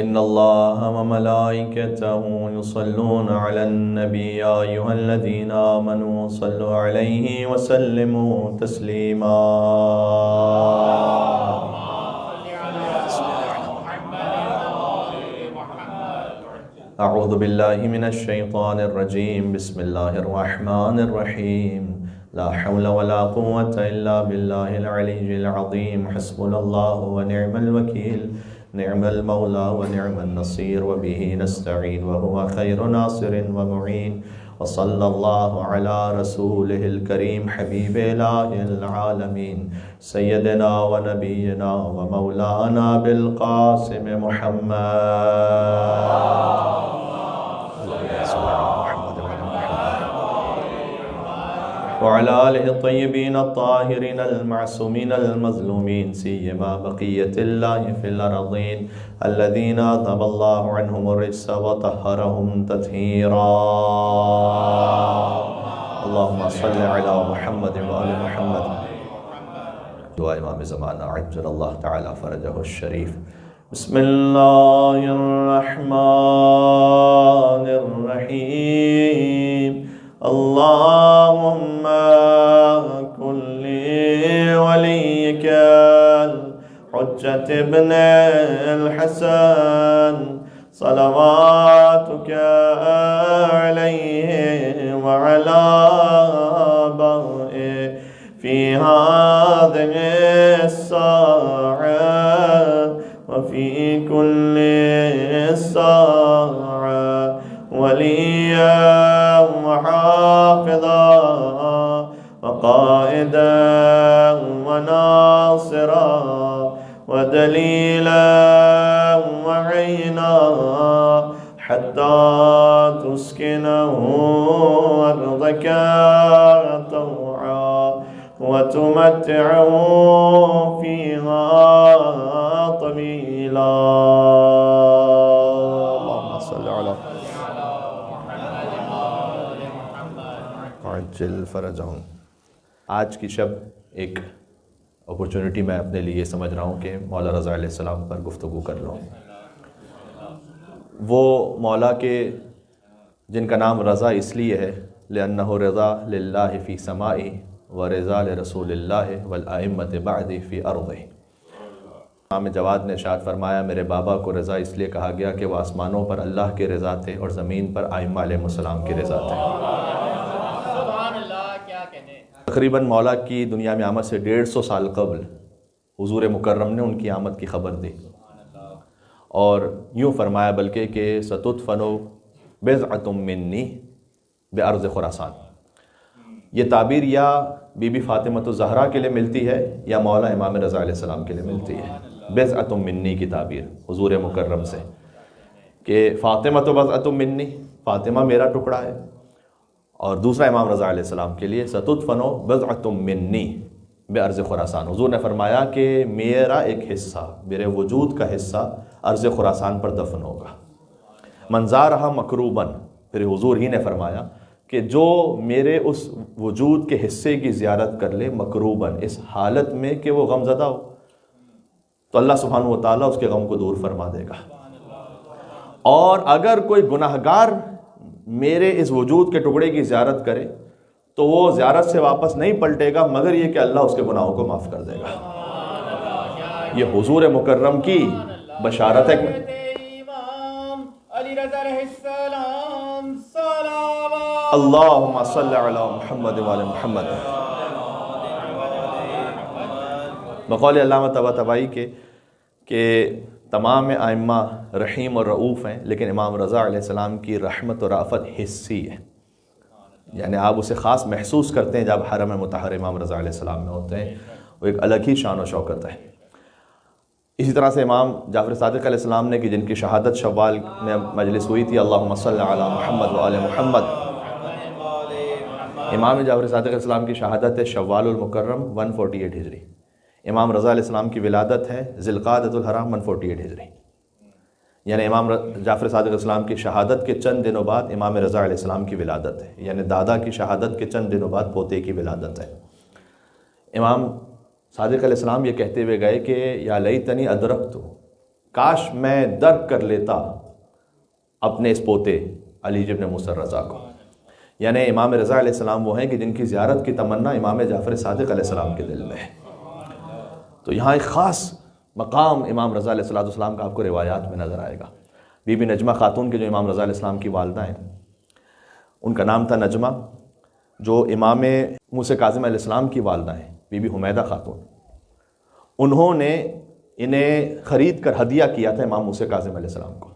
إن الله وملائكته يصلون على النبي يا أيها الذين آمنوا صلوا عليه وسلموا تسليما. أعوذ بالله من الشيطان الرجيم. بسم الله الرحمن الرحيم. لا حول ولا قوة إلا بالله العلي العظيم. حسبنا الله ونعم الوكيل، نعم المولى ونعم النصير، وبه نستعين وهو خير ناصر ومعين. وصلى الله على رسوله الكريم حبيب إله العالمين سيدنا ونبينا ومولانا بالقاسم محمد وعلى آله الطيبين الطاهرين المعصومين المظلومين، سيما بقية الله في الأرضين الذين أذهب الله عنهم الرجس وطهرهم تطهيرا. اللهم صل على محمد وآل محمد. دعاء امام زمانہ عجل اللہ تعالی فرجہ الشریف. بسم اللہ الرحمن الرحیم. اللهم كن لوليك الحجة ابن الحسن صلواتك عليه وعلى آبائه في هذه الساعة وفي كل ساعة وليا وحافظا وقائدا وناصرا ودليلا وعينا حتى تسكنه أرضك طوعا وتمتعه فيها طويلا. اللهم صل على عجل فرجہم. آج کی شب ایک اپرچونٹی میں اپنے لیے سمجھ رہا ہوں کہ مولا رضا علیہ السلام پر گفتگو کر لوں. وہ مولا کے جن کا نام رضا اس لیے ہے لأنہ رضا للہ فی سمائی و رضا لرسول اللہ والائمۃ بعد فی ارضہ. امام جواد نے ارشاد فرمایا میرے بابا کو رضا اس لیے کہا گیا کہ وہ آسمانوں پر اللہ کے رضا تھے اور زمین پر ائمہ علیہ السلام کی رضا تھے. تقریباً مولا کی دنیا میں آمد سے 150 سال قبل حضور مکرم نے ان کی آمد کی خبر دی اور یوں فرمایا بلکہ کہ ستدفن بضعۃ منی بارض خراسان. یہ تعبیر یا بی بی فاطمۃ الزہرا کے لیے ملتی ہے یا مولا امام رضا علیہ السلام کے لیے ملتی ہے. بضعۃ منی کی تعبیر حضور مکرم سے کہ فاطمۃ بضعۃ منی، فاطمہ میرا ٹکڑا ہے، اور دوسرا امام رضا علیہ السلام کے لیے ستدفن بضعۃ منی بارض خراسان. حضور نے فرمایا کہ میرا ایک حصہ، میرے وجود کا حصہ ارض خراسان پر دفن ہوگا. منظارہا مکروباً، پھر حضور ہی نے فرمایا کہ جو میرے اس وجود کے حصے کی زیارت کر لے مکروباً، اس حالت میں کہ وہ غم زدہ ہو، تو اللہ سبحانہ و تعالیٰ اس کے غم کو دور فرما دے گا. اور اگر کوئی گناہگار میرے اس وجود کے ٹکڑے کی زیارت کرے تو وہ زیارت سے واپس نہیں پلٹے گا مگر یہ کہ اللہ اس کے گناہوں کو معاف کر دے گا. یہ حضور مکرم کی بشارت ہے. اللہم صلی علی محمد وعلی محمد. بقول علامہ طباطبائی کے کہ تمام ائمہ رحیم اور رعوف ہیں لیکن امام رضا علیہ السلام کی رحمت و رافت حصی ہے، یعنی آپ اسے خاص محسوس کرتے ہیں جب حرم مطہر امام رضا علیہ السلام میں ہوتے ہیں. وہ ایک الگ ہی شان و شوکت ہے. اسی طرح سے امام جعفر صادق علیہ السلام نے کہ جن کی شہادت شوال میں مجلس ہوئی تھی، اللہم صلی علی محمد وآل محمد. امام جعفر صادق علیہ السلام کی شہادت ہے شوال المکرم 148 ہجری. امام رضا علیہ السلام کی ولادت ہے ذی القعدۃ الحرام 148 ہجری. یعنی امام جعفر صادق علیہ السلام کی شہادت کے چند دنوں بعد امام رضا علیہ السلام کی ولادت ہے، یعنی دادا کی شہادت کے چند دنوں بعد پوتے کی ولادت ہے. امام صادق علیہ السلام یہ کہتے ہوئے گئے کہ یا لیتنی ادرکت، کاش میں درک کر لیتا اپنے اس پوتے علی ابن موسیٰ الرضا کو. یعنی امام رضا علیہ السلام وہ ہیں کہ جن کی زیارت کی تمنا امام جعفر صادق علیہ السلام کے دل میں ہے. تو یہاں ایک خاص مقام امام رضا علیہ السلام کا آپ کو روایات میں نظر آئے گا. بی بی نجمہ خاتون کے جو امام رضا علیہ السلام کی والدہ ہیں ان کا نام تھا نجمہ. جو امام موسیٰ کاظم علیہ السلام کی والدہ ہیں بی بی حمیدہ خاتون، انہوں نے انہیں خرید کر ہدیہ کیا تھا امام موسیٰ کاظم علیہ السلام کو.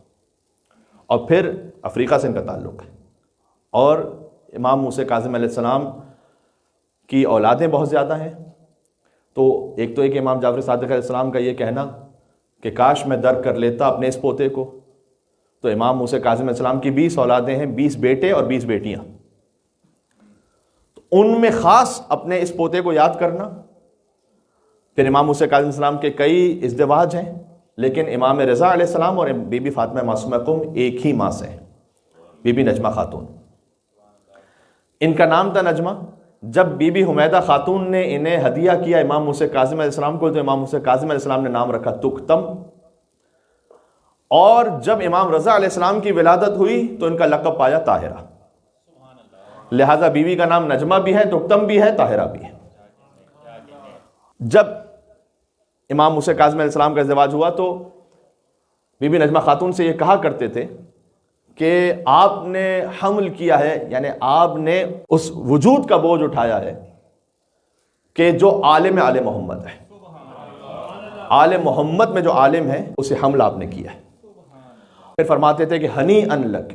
اور پھر افریقہ سے ان کا تعلق ہے. اور امام موسیٰ کاظم علیہ السلام کی اولادیں بہت زیادہ ہیں. تو ایک تو ایک امام جعفر صادق علیہ السلام کا یہ کہنا کہ کاش میں درک کر لیتا اپنے اس پوتے کو. تو امام موسیٰ کاظم علیہ السلام کی 20 اولادیں ہیں، 20 بیٹے اور 20 بیٹیاں. تو ان میں خاص اپنے اس پوتے کو یاد کرنا. پھر امام موسیٰ کاظم علیہ السلام کے کئی ازدواج ہیں، لیکن امام رضا علیہ السلام اور بی بی فاطمہ معصومہ قم ایک ہی ماں سے ہیں، بی بی نجمہ خاتون. ان کا نام تھا نجمہ. جب بی بی حمیدہ خاتون نے انہیں ہدیہ کیا امام موسیٰ کاظم علیہ السلام کو، تو امام موسیٰ کاظم علیہ السلام نے نام رکھا تکتم. اور جب امام رضا علیہ السلام کی ولادت ہوئی تو ان کا لقب پایا طاہرہ. لہذا بیوی کا نام نجمہ بھی ہے، تکتم بھی ہے، طاہرہ بھی ہے. جب امام موسیٰ کاظم علیہ السلام کا ازدواج ہوا تو بی بی نجمہ خاتون سے یہ کہا کرتے تھے کہ آپ نے حمل کیا ہے، یعنی آپ نے اس وجود کا بوجھ اٹھایا ہے کہ جو عالم آل محمد ہے. آل محمد میں جو عالم ہے اسے حمل آپ نے کیا ہے. پھر فرماتے تھے کہ ہنی ان لک،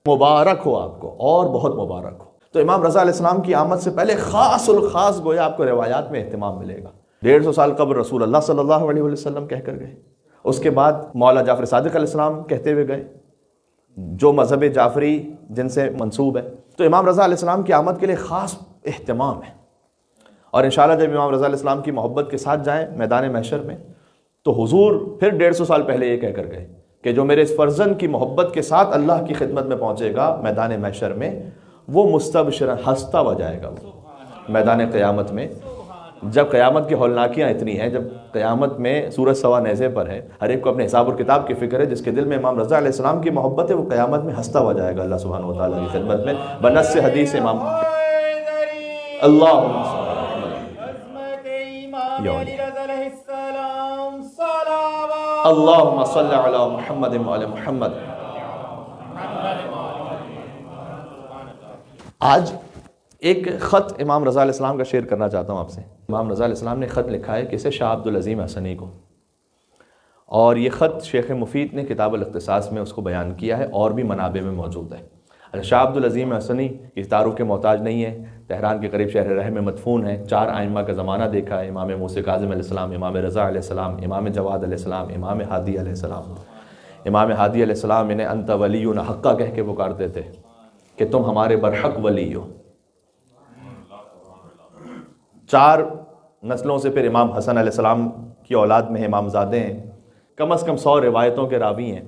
مبارک ہو آپ کو اور بہت مبارک ہو. تو امام رضا علیہ السلام کی آمد سے پہلے خاص الخاص گویا آپ کو روایات میں اہتمام ملے گا. 150 سال قبل رسول اللہ صلی اللہ علیہ وسلم کہہ کر گئے. اس کے بعد مولا جعفر صادق علیہ السلام کہتے ہوئے گئے، جو مذہب جعفری جن سے منسوب ہے. تو امام رضا علیہ السلام کی آمد کے لیے خاص اہتمام ہے. اور انشاءاللہ جب امام رضا علیہ السلام کی محبت کے ساتھ جائیں میدان محشر میں تو حضور پھر 150 سال پہلے یہ کہہ کر گئے کہ جو میرے اس فرزند کی محبت کے ساتھ اللہ کی خدمت میں پہنچے گا میدان محشر میں، وہ مستبشرا ہنستا ہوا جائے گا. وہ میدان قیامت میں جب قیامت کی ہولناکیاں اتنی ہیں، جب قیامت میں سورج سوا نیزے پر ہے، ہر ایک کو اپنے حساب اور کتاب کی فکر ہے. جس کے دل میں امام رضا علیہ السلام کی محبت ہے وہ قیامت میں ہنستا ہوا جائے گا اللہ سبحانہ و تعالیٰ کی خدمت میں. بنص حدیث امام اللہم اللہم صلی علی محمد وعلی محمد. آج ایک خط امام رضا علیہ السلام کا شیئر کرنا چاہتا ہوں آپ سے. امام رضا علیہ السلام نے خط لکھا ہے کسے؟ شاہ عبدالعظیم حسنی کو. اور یہ خط شیخ مفید نے کتاب الاختصاص میں اس کو بیان کیا ہے اور بھی منابع میں موجود ہے. شاہ عبدالعظیم حسنی اس تعارف کے محتاج نہیں ہے. تہران کے قریب شہر رہ میں مدفون ہے. 4 ائمہ کا زمانہ دیکھا ہے: امام موسیٰ کاظم علیہ السلام، امام رضا علیہ السلام، امام جواد علیہ السلام، امام ہادی علیہ السلام. امام ہادی علیہ السلام انہیں انت ولی حقہ کہہ کے پکارتے تھے کہ تم ہمارے برحق ولی ہو. 4 نسلوں سے پھر امام حسن علیہ السلام کی اولاد میں امام زادے ہیں. کم از کم 100 روایتوں کے راوی ہیں.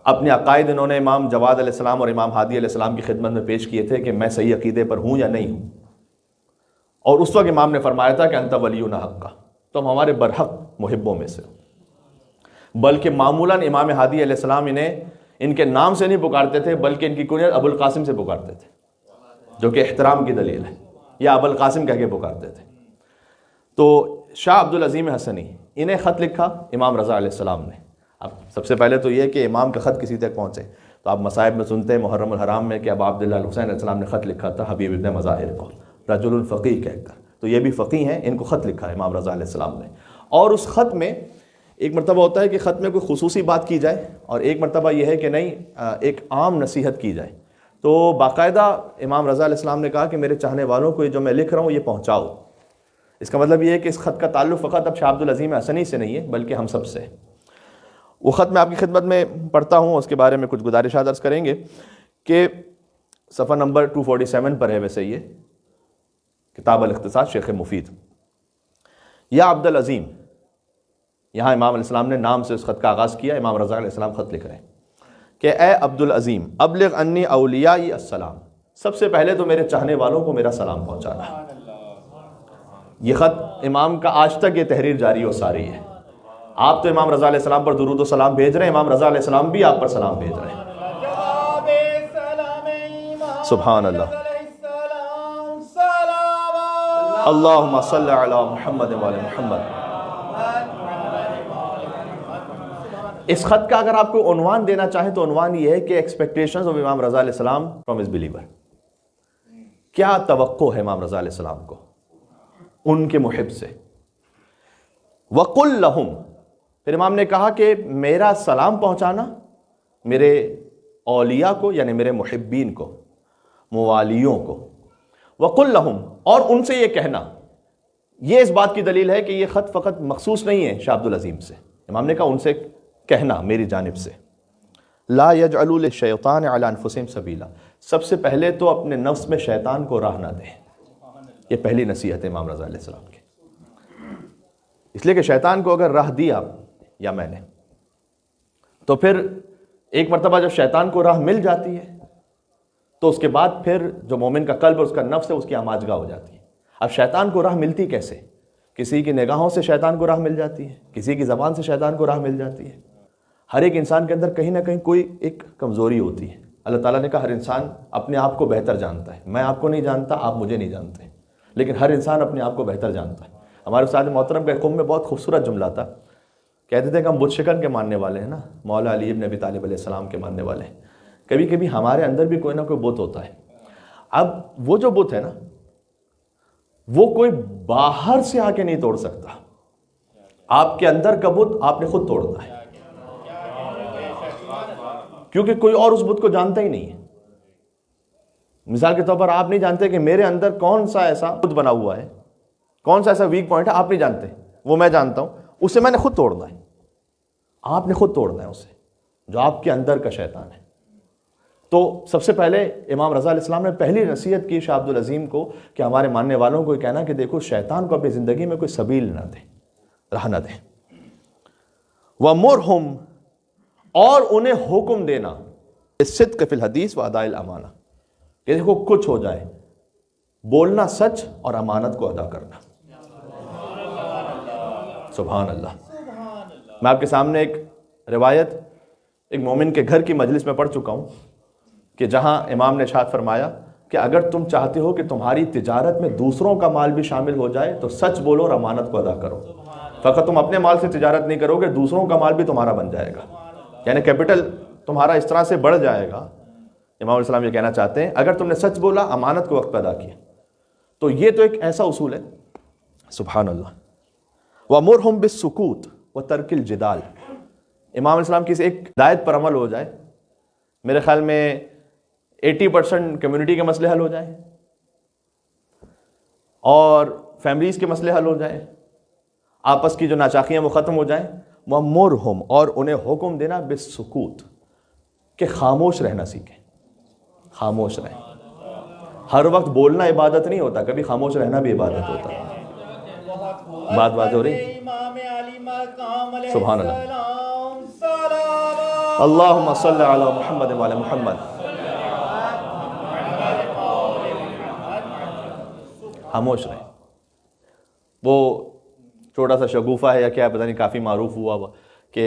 اپنے عقائد انہوں نے امام جواد علیہ السلام اور امام ہادی علیہ السلام کی خدمت میں پیش کیے تھے کہ میں صحیح عقیدے پر ہوں یا نہیں ہوں. اور اس وقت امام نے فرمایا تھا کہ انت ولینا حقہ، تم ہمارے برحق محبوں میں سے ہو. بلکہ معمولاً امام ہادی علیہ السلام انہیں ان کے نام سے نہیں پکارتے تھے بلکہ ان کی کنیت ابو القاسم سے پکارتے تھے، جو کہ احترام کی دلیل ہے، یا ابو القاسم کہہ کے پکارتے تھے. تو شاہ عبدالعظیم حسنی انہیں خط لکھا امام رضا علیہ السلام نے. اب سب سے پہلے تو یہ کہ امام کا خط کسی تک پہنچے. تو آپ مصائب میں سنتے ہیں محرم الحرام میں کہ ابا عبداللہ الحسین علیہ السلام نے خط لکھا تھا حبیب ابن مظاہر کو، رجل الفقیہ کہہ کر. تو یہ بھی فقیہ ہیں، ان کو خط لکھا ہے امام رضا علیہ السلام نے. اور اس خط میں ایک مرتبہ ہوتا ہے کہ خط میں کوئی خصوصی بات کی جائے، اور ایک مرتبہ یہ ہے کہ نہیں ایک عام نصیحت کی جائے. تو باقاعدہ امام رضا علیہ السلام نے کہا کہ میرے چاہنے والوں کو یہ جو میں لکھ رہا ہوں یہ پہنچاؤ. اس کا مطلب یہ ہے کہ اس خط کا تعلق فقط اب شاہ عبدالعظیم حسنی سے نہیں ہے بلکہ ہم سب سے. وہ خط میں آپ کی خدمت میں پڑھتا ہوں، اس کے بارے میں کچھ گزارشات عرض کریں گے کہ صفحہ نمبر 247 پر ہے ویسے یہ کتاب الاختصاص شیخ مفید. یا عبدالعظیم، یہاں امام علیہ السلام نے نام سے اس خط کا آغاز کیا. امام رضا علیہ السلام خط لکھ رہے ہیں کہ اے عبدالعظیم، ابلغ انی اولیائی السلام، سب سے پہلے تو میرے چاہنے والوں کو میرا سلام پہنچانا. یہ خط امام کا آج تک یہ تحریر جاری و ساری ہے. آپ تو امام رضا علیہ السلام پر درود و سلام بھیج رہے ہیں، امام رضا علیہ السلام بھی آپ پر سلام بھیج رہے ہیں۔ سبحان اللہ۔ اللہم صلی علی محمد وعلی محمد۔ اس خط کا اگر آپ کو عنوان دینا چاہیں تو عنوان یہ ہے کہ ایکسپیکٹیشنز آف امام رضا علیہ السلام فرام ہز بلیور، کیا توقع ہے امام رضا علیہ السلام کو ان کے محب سے۔ وَقُلْ لَهُمْ، پھر امام نے کہا کہ میرا سلام پہنچانا میرے اولیاء کو، یعنی میرے محبین کو، موالیوں کو۔ وَقُلْ لَهُمْ، اور ان سے یہ کہنا، یہ اس بات کی دلیل ہے کہ یہ خط فقط مخصوص نہیں ہے شاہ عبدالعظیم سے، امام نے کہا ان سے کہنا میری جانب سے۔ لا يجعلوا للشیطان علی انفسہم سبیلا، سب سے پہلے تو اپنے نفس میں شیطان کو راہ نہ دیں، یہ پہلی نصیحت ہے امام رضا علیہ السلام کی۔ اس لیے کہ شیطان کو اگر راہ دی آپ یا میں نے، تو پھر ایک مرتبہ جب شیطان کو راہ مل جاتی ہے تو اس کے بعد پھر جو مومن کا قلب اور اس کا نفس ہے اس کی آماجگاہ ہو جاتی ہے۔ اب شیطان کو راہ ملتی کیسے؟ کسی کی نگاہوں سے شیطان کو راہ مل جاتی ہے، کسی کی زبان سے شیطان کو راہ مل جاتی ہے۔ ہر ایک انسان کے اندر کہیں نہ کہیں کوئی ایک کمزوری ہوتی ہے۔ اللہ تعالیٰ نے کہا ہر انسان اپنے آپ کو بہتر جانتا ہے، میں آپ کو نہیں جانتا، آپ مجھے نہیں جانتے، لیکن ہر انسان اپنے آپ کو بہتر جانتا ہے۔ ہمارے استاد محترم کے قوم میں بہت خوبصورت جملہ تھا، کہتے تھے کہ ہم بت شکن کے ماننے والے ہیں نا، مولا علی ابن ابی طالب علیہ السلام کے ماننے والے ہیں۔ کبھی کبھی ہمارے اندر بھی کوئی نہ کوئی بت ہوتا ہے۔ اب وہ جو بت ہے نا، وہ کوئی باہر سے آ کے نہیں توڑ سکتا، آپ کے اندر کا بت آپ نے خود توڑنا ہے، کیونکہ کوئی اور اس بت کو جانتا ہی نہیں ہے۔ مثال کے طور پر آپ نہیں جانتے کہ میرے اندر کون سا ایسا بت بنا ہوا ہے، کون سا ایسا ویک پوائنٹ ہے، آپ نہیں جانتے، وہ میں جانتا ہوں، اسے میں نے خود توڑنا ہے، آپ نے خود توڑنا ہے اسے، جو آپ کے اندر کا شیطان ہے۔ تو سب سے پہلے امام رضا علیہ السلام نے پہلی نصیحت کی شاہ عبدالعظیم کو کہ ہمارے ماننے والوں کو یہ کہنا کہ دیکھو شیطان کو اپنی زندگی میں کوئی سبیل نہ دیں، راہ نہ دیں۔ وَمُرْهُمْ، اور انہیں حکم دینا، صدق فی الحدیث واداء الامانہ، کہ دیکھو کچھ ہو جائے، بولنا سچ اور امانت کو ادا کرنا۔ سبحان اللہ۔ میں آپ کے سامنے ایک روایت ایک مومن کے گھر کی مجلس میں پڑھ چکا ہوں کہ جہاں امام نے ارشاد فرمایا کہ اگر تم چاہتے ہو کہ تمہاری تجارت میں دوسروں کا مال بھی شامل ہو جائے تو سچ بولو اور امانت کو ادا کرو۔ فقط تم اپنے مال سے تجارت نہیں کرو گے، دوسروں کا مال بھی تمہارا بن جائے گا، یعنی کیپٹل تمہارا اس طرح سے بڑھ جائے گا۔ امام علیہ السلام یہ کہنا چاہتے ہیں اگر تم نے سچ بولا، امانت کو وقت پہ ادا کیا، تو یہ تو ایک ایسا اصول ہے۔ سبحان اللہ۔ وَأْمُرْهُمْ بِالسُّكُوتِ وَتَرْكِ الْجِدَالِ، امام علیہ السلام کی ایک ہدایت پر عمل ہو جائے، میرے خیال میں 80% کمیونٹی کے مسئلے حل ہو جائیں، اور فیملیز کے مسئلے حل ہو جائیں، آپس کی جو ناچاکیاں وہ ختم ہو جائیں۔ وَأْمُرْهُمْ، اور انہیں حکم دینا بِالسُّكُوتِ، کہ خاموش رہنا سیکھیں، خاموش رہیں۔ ہر وقت بولنا عبادت نہیں ہوتا، کبھی خاموش رہنا بھی عبادت ہوتا ہے۔ بات ہو رہی؟ سبحان اللہ۔ اللہم صلی علی محمد وعلی محمد۔ خاموش رہیں۔ وہ چھوٹا سا شگوفہ ہے یا کیا پتہ نہیں، کافی معروف ہوا کہ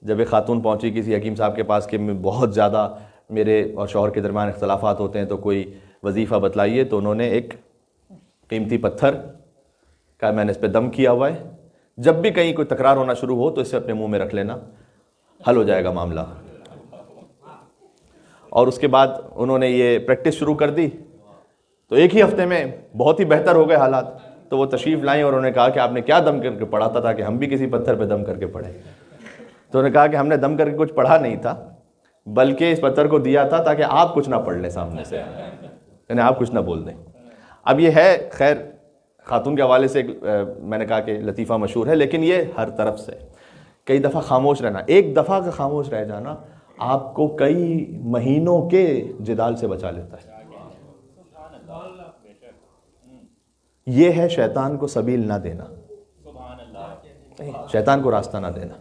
جب ایک خاتون پہنچی کسی حکیم صاحب کے پاس کہ بہت زیادہ میرے اور شوہر کے درمیان اختلافات ہوتے ہیں تو کوئی وظیفہ بتلائیے، تو انہوں نے ایک قیمتی پتھر کا، میں نے اس پہ دم کیا ہوا ہے، جب بھی کہیں کوئی تکرار ہونا شروع ہو تو اسے اپنے منہ میں رکھ لینا، حل ہو جائے گا معاملہ۔ اور اس کے بعد انہوں نے یہ پریکٹس شروع کر دی، تو ایک ہی ہفتے میں بہت ہی بہتر ہو گئے حالات۔ تو وہ تشریف لائیں اور انہوں نے کہا کہ آپ نے کیا دم کر کے پڑھا تھا کہ ہم بھی کسی پتھر پہ دم کر کے پڑھیں؟ تو انہوں نے کہا کہ ہم نے دم کر کے کچھ پڑھا نہیں تھا، بلکہ اس پتھر کو دیا تھا تاکہ آپ کچھ نہ پڑھ لیں سامنے سے، یعنی آپ کچھ نہ بول دیں۔ اب یہ ہے خیر خاتون کے حوالے سے میں نے کہا کہ لطیفہ مشہور ہے، لیکن یہ ہر طرف سے کئی دفعہ خاموش رہنا، ایک دفعہ کا خاموش رہ جانا آپ کو کئی مہینوں کے جدال سے بچا لیتا ہے۔ یہ ہے شیطان کو سبیل نہ دینا، شیطان کو راستہ نہ دینا۔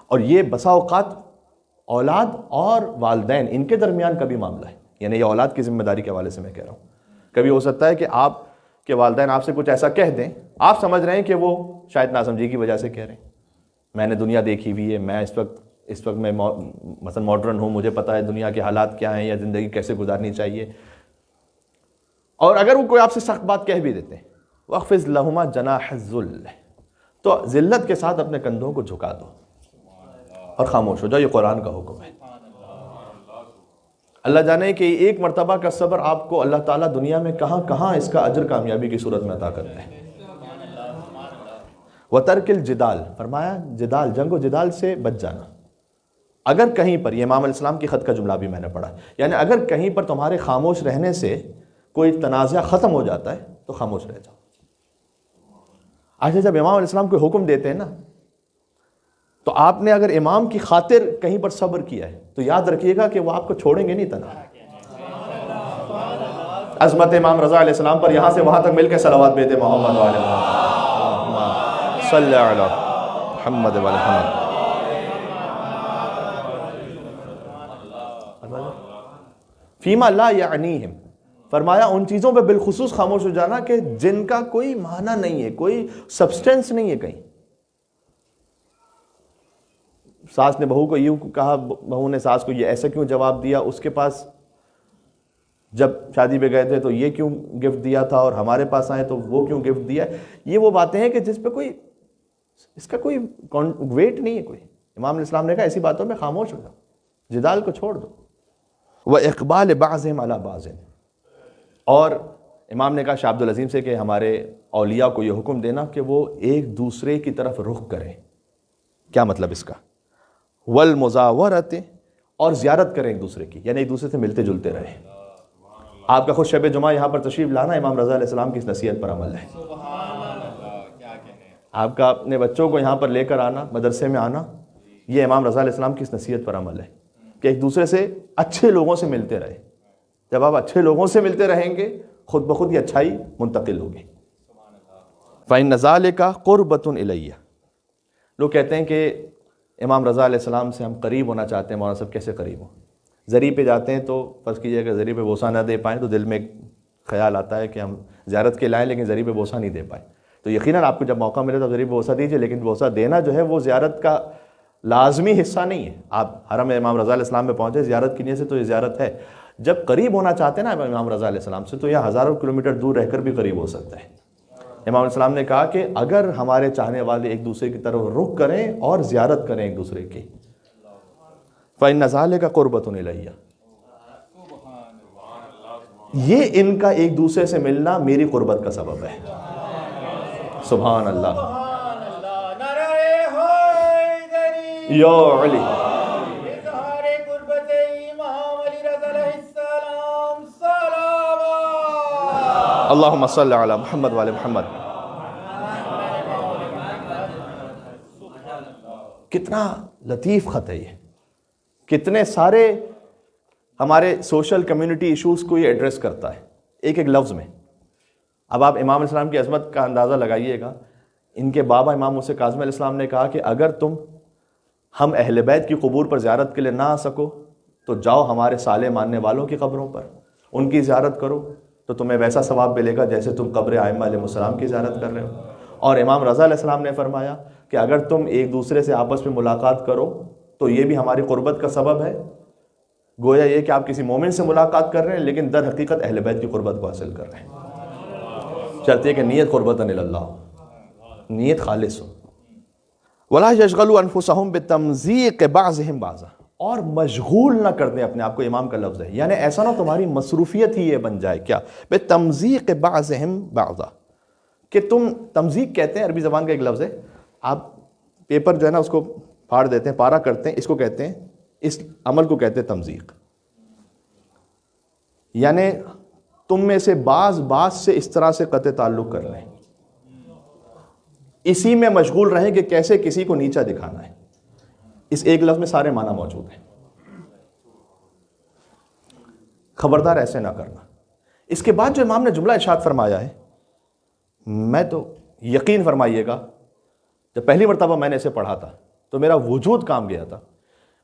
اور یہ بسا اوقات اولاد اور والدین ان کے درمیان کا بھی معاملہ ہے، یعنی یہ اولاد کی ذمہ داری کے حوالے سے میں کہہ رہا ہوں۔ کبھی ہو سکتا ہے کہ آپ کے والدین آپ سے کچھ ایسا کہہ دیں، آپ سمجھ رہے ہیں کہ وہ شاید ناسمجھی کی وجہ سے کہہ رہے ہیں، میں نے دنیا دیکھی ہوئی ہے، میں اس وقت میں مثلا ماڈرن ہوں، مجھے پتہ ہے دنیا کے حالات کیا ہیں یا زندگی کیسے گزارنی چاہیے. اور اگر وہ کوئی آپ سے سخت بات کہہ بھی دیتے ہیں، وَاخْفِضْ لَهُمَا جَنَاحَ الذُّلِّ، تو ذلت کے ساتھ اپنے کندھوں کو جھکا دو اور خاموش ہو جاؤ. یہ قرآن کا حکم ہے. اللہ جانے کہ ایک مرتبہ کا صبر آپ کو اللہ تعالیٰ دنیا میں کہاں کہاں اس کا اجر کامیابی کی صورت میں عطا کرتے ہیں. وَتَرْكِ الْجِدَالِ، فرمایا جدال، جنگ و جدال سے بچ جانا. اگر کہیں پر، یہ امام علیہ السلام کی خط کا جملہ بھی میں نے پڑھا، یعنی اگر کہیں پر تمہارے خاموش رہنے سے کوئی تنازع ختم ہو جاتا ہے تو خاموش رہ جاؤ. آج جب امام علیہ السلام کوئی حکم دیتے ہیں نا، تو آپ نے اگر امام کی خاطر کہیں پر صبر کیا ہے تو یاد رکھیے گا کہ وہ آپ کو چھوڑیں گے نہیں تنہا. عظمت امام رضا علیہ السلام پر یہاں سے وہاں تک مل کے صلوات بھیجتے محمد وعلی محمد صلی اللہ علیہ محمد وعلی محمد. فیما لا یعنیہم، فرمایا ان چیزوں پہ بالخصوص خاموش ہو جانا کہ جن کا کوئی معنی نہیں ہے، کوئی سبسٹنس نہیں ہے. کہیں ساس نے بہو کو یوں کہا، بہو نے ساس کو یہ ایسا کیوں جواب دیا، اس کے پاس جب شادی پہ گئے تھے تو یہ کیوں گفٹ دیا تھا، اور ہمارے پاس آئے تو وہ کیوں گفٹ دیا. یہ وہ باتیں ہیں کہ جس پہ کوئی اس کا کوئی ویٹ نہیں ہے کوئی. امام علیہ السلام نے کہا ایسی باتوں میں خاموش ہو جاؤ، جدال کو چھوڑ دو. وَإِقْبَالِ بَعْضِهِمْ عَلَى بَعْضٍ، اور امام نے کہا شاہ عبد العظیم سے کہ ہمارے اولیاء کو یہ حکم دینا کہ وہ ایک دوسرے کی طرف رخ کریں. کیا مطلب اس کا؟ وَالْمُزَاوَرَةِ، اور زیارت کریں ایک دوسرے کی، یعنی ایک دوسرے سے ملتے جلتے رہیں. آپ کا خود شب جمعہ یہاں پر تشریف لانا امام رضا علیہ السلام کی اس نصیحت پر عمل ہے. آپ کا اپنے بچوں کو یہاں پر لے کر آنا، مدرسے میں آنا، یہ امام رضا علیہ السلام کی اس نصیحت پر عمل ہے کہ ایک دوسرے سے اچھے لوگوں سے ملتے رہیں. جب آپ اچھے لوگوں سے ملتے رہیں گے خود بخود یہ اچھائی منتقل ہوگی. فَإِنَّ ذَلِكَ قُرْبَةٌ إِلَيَّ، لوگ کہتے ہیں کہ امام رضا علیہ السلام سے ہم قریب ہونا چاہتے ہیں. مولانا صاحب کیسے قریب ہوں؟ زری پہ جاتے ہیں تو فرض کیجئے کہ زری پہ بوسہ نہ دے پائیں تو دل میں ایک خیال آتا ہے کہ ہم زیارت کے لائیں لیکن زری پہ بوسہ نہیں دے پائیں. تو یقیناً آپ کو جب موقع ملے تو زری پہ بوسہ دیجئے، لیکن بوسہ دینا جو ہے وہ زیارت کا لازمی حصہ نہیں ہے. آپ حرم امام رضا علیہ السلام میں پہنچے زیارت کی نیت سے تو یہ زیارت ہے. جب قریب ہونا چاہتے ہیں نا امام رضا علیہ السلام سے، تو یہ ہزاروں کلومیٹر دور رہ کر بھی قریب ہو سکتا ہے. امام علیہ السلام نے کہا کہ اگر ہمارے چاہنے والے ایک دوسرے کی طرف رخ کریں اور زیارت کریں ایک دوسرے کی، فَإِنَّ ذَلِكَ قُرْبَةٌ إِلَيَّ، یہ ان کا ایک دوسرے سے ملنا میری قربت کا سبب ہے. سبحان اللہ. یا علی، اللہم صلی علی محمد وعلی محمد. کتنا لطیف خط ہے یہ، کتنے سارے ہمارے سوشل کمیونٹی ایشوز کو یہ ایڈریس کرتا ہے ایک ایک لفظ میں. اب آپ امام علیہ السلام کی عظمت کا اندازہ لگائیے گا. ان کے بابا امام موسیٰ کاظم علیہ السلام نے کہا کہ اگر تم ہم اہل بیت کی قبور پر زیارت کے لیے نہ آ سکو تو جاؤ ہمارے صالح ماننے والوں کی قبروں پر، ان کی زیارت کرو تو تمہیں ویسا ثواب ملے گا جیسے تم قبر ائمہ علیہ السلام کی زیارت کر رہے ہو. اور امام رضا علیہ السلام نے فرمایا کہ اگر تم ایک دوسرے سے آپس میں ملاقات کرو تو یہ بھی ہماری قربت کا سبب ہے. گویا یہ کہ آپ کسی مومن سے ملاقات کر رہے ہیں لیکن در حقیقت اہل بیت کی قربت کو حاصل کر رہے ہیں. چلتے ہیں کہ نیت قربتاً اللہ، نیت خالص ہو. وَلَا يَشْغَلُوا أَنفُسَهُمْ بِتَمْزِيقِ بَعْضِهِمْ بَعْضًا، اور مشغول نہ کر دیں اپنے آپ کو. امام کا لفظ ہے، یعنی ایسا نہ تمہاری مصروفیت ہی یہ بن جائے کیا بِتَمْزِيقِ بَعْضِهِمْ بَعْضًا، کہ تم تمزیق کہتے ہیں، عربی زبان کا ایک لفظ ہے. آپ پیپر جو ہے نا اس کو پھاڑ دیتے ہیں، پارا کرتے ہیں، اس کو کہتے ہیں، اس عمل کو کہتے ہیں تمزیق. یعنی تم میں سے بعض سے اس طرح سے قطع تعلق کر لیں، اسی میں مشغول رہیں کہ کیسے کسی کو نیچا دکھانا ہے. اس ایک لفظ میں سارے معنی موجود ہیں. خبردار ایسے نہ کرنا. اس کے بعد جو امام نے جملہ ارشاد فرمایا ہے، میں تو یقین فرمائیے گا جب پہلی مرتبہ میں نے اسے پڑھا تھا تو میرا وجود کام گیا تھا.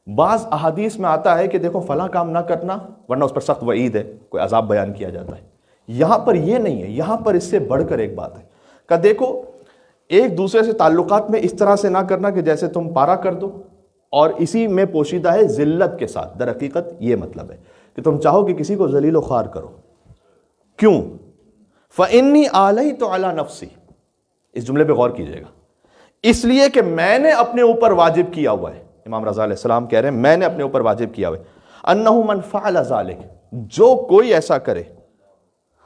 بعض احادیث میں آتا ہے کہ دیکھو فلاں کام نہ کرنا ورنہ اس پر سخت وعید ہے، کوئی عذاب بیان کیا جاتا ہے. یہاں پر یہ نہیں ہے، یہاں پر اس سے بڑھ کر ایک بات ہے کہ دیکھو ایک دوسرے سے تعلقات میں اس طرح سے نہ کرنا کہ جیسے تم پارا کر دو، اور اسی میں پوشیدہ ہے ذلت کے ساتھ۔ در حقیقت یہ مطلب ہے کہ تم چاہو کہ کسی کو ذلیل و خوار کرو۔ کیوں؟ فَإِنِّي آلَيْتُ عَلَى نَفْسِي، اس جملے پہ غور کیجئے گا، اس لیے کہ میں نے اپنے اوپر واجب کیا ہوا ہے۔ امام رضا علیہ السلام کہہ رہے ہیں میں نے اپنے اوپر واجب کیا ہوا ہے، أَنَّهُ مَنْ فَعَلَ ذَلِكَ، جو کوئی ایسا کرے،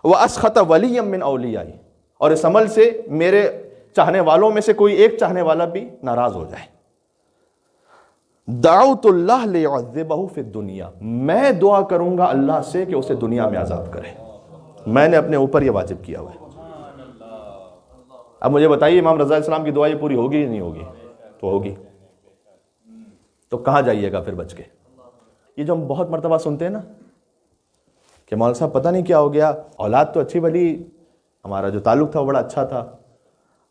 وَأَسْخَطَ وَلِيًّا مِّنْ أَوْلِيَائِي، اور اس عمل سے میرے چاہنے والوں میں سے کوئی ایک چاہنے والا بھی ناراض ہو جائے، دعوت اللہ لیعذبہ فی الدنیا، میں دعا کروں گا اللہ سے کہ اسے دنیا میں عذاب کرے۔ میں نے اپنے اوپر یہ واجب کیا ہوا ہے۔ اب مجھے بتائیے امام رضا علیہ السلام کی دعا یہ پوری ہوگی یا نہیں ہوگی؟ تو ہوگی، تو کہاں جائیے گا پھر بچ کے؟ یہ جو ہم بہت مرتبہ سنتے ہیں نا کہ مولانا صاحب پتہ نہیں کیا ہو گیا، اولاد تو اچھی بھلی، ہمارا جو تعلق تھا وہ بڑا اچھا تھا،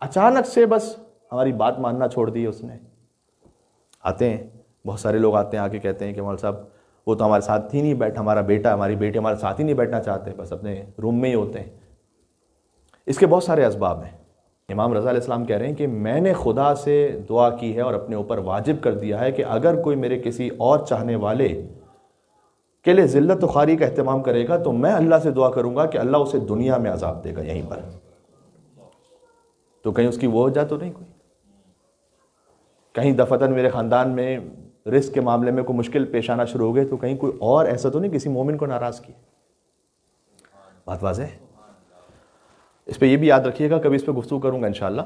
اچانک سے بس ہماری بات ماننا چھوڑ دی اس نے۔ آتے ہیں بہت سارے لوگ آتے ہیں، آ کے کہتے ہیں کہ مولانا صاحب وہ تو ہمارے ساتھ ہی نہیں بیٹھا، ہمارا بیٹا ہماری بیٹی ہمارے ساتھ ہی نہیں بیٹھنا چاہتے، بس اپنے روم میں ہی ہوتے ہیں۔ اس کے بہت سارے اسباب ہیں۔ امام رضا علیہ السلام کہہ رہے ہیں کہ میں نے خدا سے دعا کی ہے اور اپنے اوپر واجب کر دیا ہے کہ اگر کوئی میرے کسی اور چاہنے والے کے لیے ذلت و خواری کا اہتمام کرے گا تو میں اللہ سے دعا کروں گا کہ اللہ اسے دنیا میں عذاب دے گا یہیں پر۔ تو کہیں اس کی وہ وجہ تو نہیں کوئی، کہیں دفتن میرے خاندان میں رزق کے معاملے میں کوئی مشکل پیش آنا شروع ہو گئے تو کہیں کوئی اور ایسا تو نہیں کسی مومن کو ناراض کیا؟ بات واضح ہے۔ اس پہ یہ بھی یاد رکھیے گا، کبھی اس پہ گفتگو کروں گا انشاءاللہ،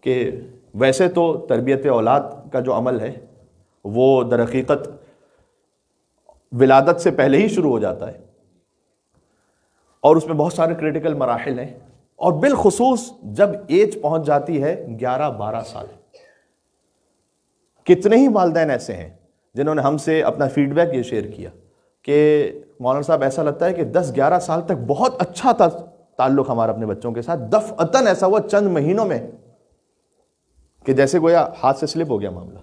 کہ ویسے تو تربیت اولاد کا جو عمل ہے وہ در حقیقت ولادت سے پہلے ہی شروع ہو جاتا ہے، اور اس میں بہت سارے کریٹیکل مراحل ہیں، اور بالخصوص جب ایج پہنچ جاتی ہے 11-12 سال۔ کتنے ہی والدین ایسے ہیں جنہوں نے ہم سے اپنا فیڈ بیک یہ شیئر کیا کہ مولانا صاحب ایسا لگتا ہے کہ 10-11 سال تک بہت اچھا تھا تعلق ہمارا اپنے بچوں کے ساتھ، دفعتاً ایسا ہوا چند مہینوں میں کہ جیسے گویا ہاتھ سے سلپ ہو گیا معاملہ۔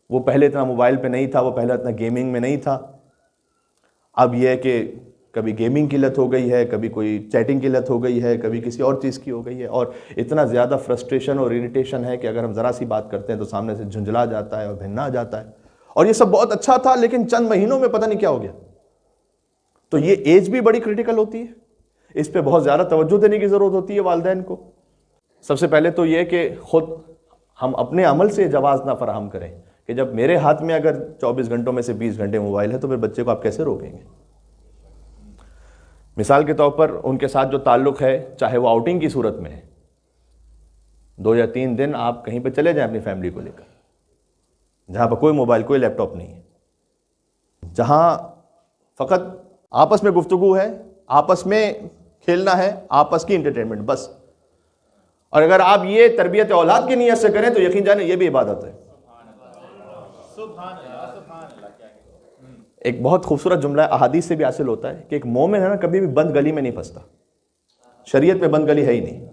وہ پہلے اتنا موبائل پہ نہیں تھا، وہ پہلے اتنا گیمنگ میں نہیں تھا، اب یہ ہے کہ کبھی گیمنگ کی لت ہو گئی ہے، کبھی کوئی چیٹنگ کی لت ہو گئی ہے، کبھی کسی اور چیز کی ہو گئی ہے، اور اتنا زیادہ فرسٹریشن اور اریٹیشن ہے کہ اگر ہم ذرا سی بات کرتے ہیں تو سامنے سے جھنجھلا جاتا ہے اور بھننا آ جاتا ہے، اور یہ سب بہت اچھا تھا لیکن چند مہینوں میں پتہ نہیں کیا ہو گیا۔ تو یہ ایج بھی بڑی کریٹیکل ہوتی ہے، اس پہ بہت زیادہ توجہ دینے کی ضرورت ہوتی ہے والدین کو۔ سب سے پہلے تو یہ کہ خود ہم اپنے عمل سے جواز نہ فراہم کریں کہ جب میرے ہاتھ میں اگر 24 گھنٹوں میں سے 20 گھنٹے موبائل ہے تو پھر بچے کو آپ کیسے روکیں گے؟ مثال کے طور پر ان کے ساتھ جو تعلق ہے، چاہے وہ آؤٹنگ کی صورت میں ہے، 2 یا 3 دن آپ کہیں پہ چلے جائیں اپنی فیملی کو لے کر، جہاں پر کوئی موبائل کوئی لیپ ٹاپ نہیں ہے، جہاں فقط آپس میں گفتگو ہے، آپس میں کھیلنا ہے، آپس کی انٹرٹینمنٹ بس۔ اور اگر آپ یہ تربیت اولاد کی نیت سے کریں تو یقین جانیں یہ بھی عبادت ہے۔ ایک بہت خوبصورت جملہ احادیث سے بھی حاصل ہوتا ہے کہ ایک مومن ہے نا کبھی بھی بند گلی میں نہیں پھنستا۔ شریعت میں بند گلی ہے ہی نہیں،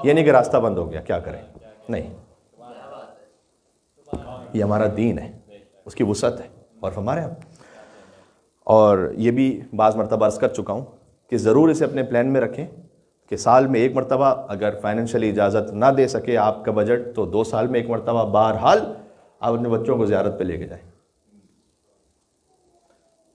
یہ نہیں کہ راستہ بند ہو گیا کیا کریں، نہیں، یہ ہمارا دین ہے، اس کی وسعت ہے، اور ہمارے ہم، اور یہ بھی بعض مرتبہ عرض کر چکا ہوں کہ ضرور اسے اپنے پلان میں رکھیں کہ سال میں 1 مرتبہ اگر فائنینشلی اجازت نہ دے سکے آپ کا بجٹ تو 2 سال میں 1 مرتبہ بہرحال آپ اپنے بچوں کو زیارت پہ لے کے جائیں۔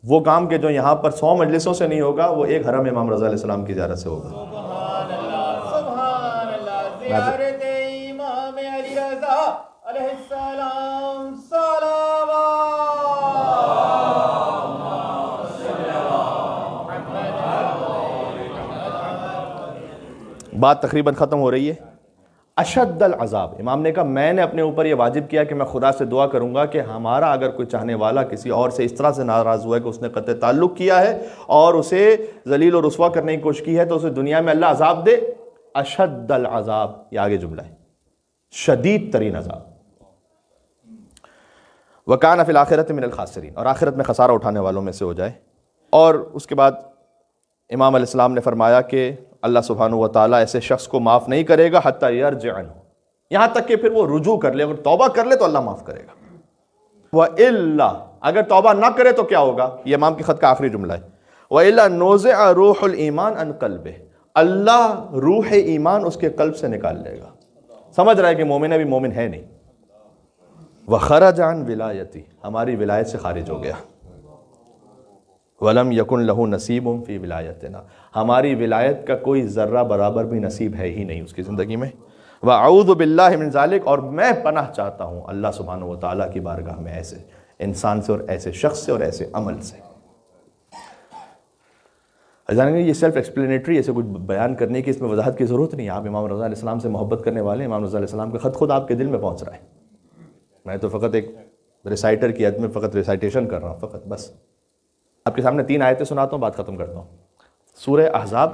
وہ کام کہ جو یہاں پر 100 مجلسوں سے نہیں ہوگا وہ ایک حرم امام رضا علیہ السلام کی زیارت سے ہوگا۔ سبحان اللہ، زیارت امام علی رضا علیہ السلام، بات تقریباً ختم ہو رہی ہے۔ اشد العذاب، امام نے کہا میں نے اپنے اوپر یہ واجب کیا کہ میں خدا سے دعا کروں گا کہ ہمارا اگر کوئی چاہنے والا کسی اور سے اس طرح سے ناراض ہوا ہے کہ اس نے قطع تعلق کیا ہے اور اسے ذلیل و رسوا کرنے کی کوشش کی ہے تو اسے دنیا میں اللہ عذاب دے۔ اشد العذاب، یہ آگے جملہ ہے، شدید ترین عذاب۔ وَكَانَ فِي الْآخِرَةِ مِنَ الْخَاسِرِينَ، اور آخرت میں خسارہ اٹھانے والوں میں سے ہو جائے۔ اور اس کے بعد امام علیہ السلام نے فرمایا کہ اللہ سبحانہ و تعالیٰ ایسے شخص کو معاف نہیں کرے گا حتیٰ یرجع عنہ، یہاں تک کہ پھر وہ رجوع کر لے، اگر توبہ کر لے تو اللہ معاف کرے گا۔ وَإِلَّا، اگر توبہ نہ کرے تو کیا ہوگا؟ یہ امام کے خط کا آخری جملہ ہے۔ وَإِلَّا نُوزِعَ رُوحُ الْإِيمَانِ عَنْ قَلْبِهِ، اللہ روح ایمان اس کے قلب سے نکال لے گا۔ سمجھ رہا ہے کہ مومن ہے، بھی مومن ہے نہیں. وَخَرَجَ عَنْ وِلَایَتِهِ، ہماری ولایت سے خارج ہو گیا. وَلَمْ يَكُنْ لَهُ نَصِيبٌ فِي وِلَایَتِنَا، ہماری ولایت کا کوئی ذرہ برابر بھی نصیب ہے ہی نہیں اس کی زندگی میں. وَأَعُوذُ بِاللَّهِ مِنْ ذَلِكَ، اور میں پناہ چاہتا ہوں اللہ سبحانہ و تعالیٰ کی بارگاہ میں ایسے انسان سے اور ایسے شخص سے اور ایسے عمل سے. جانیں گے یہ سیلف ایکسپلینیٹری، ایسے کچھ بیان کرنے کی اس میں وضاحت کی ضرورت نہیں ہے. آپ امام رضا علیہ السلام سے محبت کرنے والے ہیں، امام رضا علیہ السلام کا خط خود آپ کے دل میں پہنچ رہا ہے. میں تو فقط ایک ریسائٹر کی حد میں فقط ریسائٹیشن کر رہا ہوں فقط بس. آپ کے سامنے 3 آیتیں سناتا ہوں، بات ختم کرتا ہوں. سورہ احزاب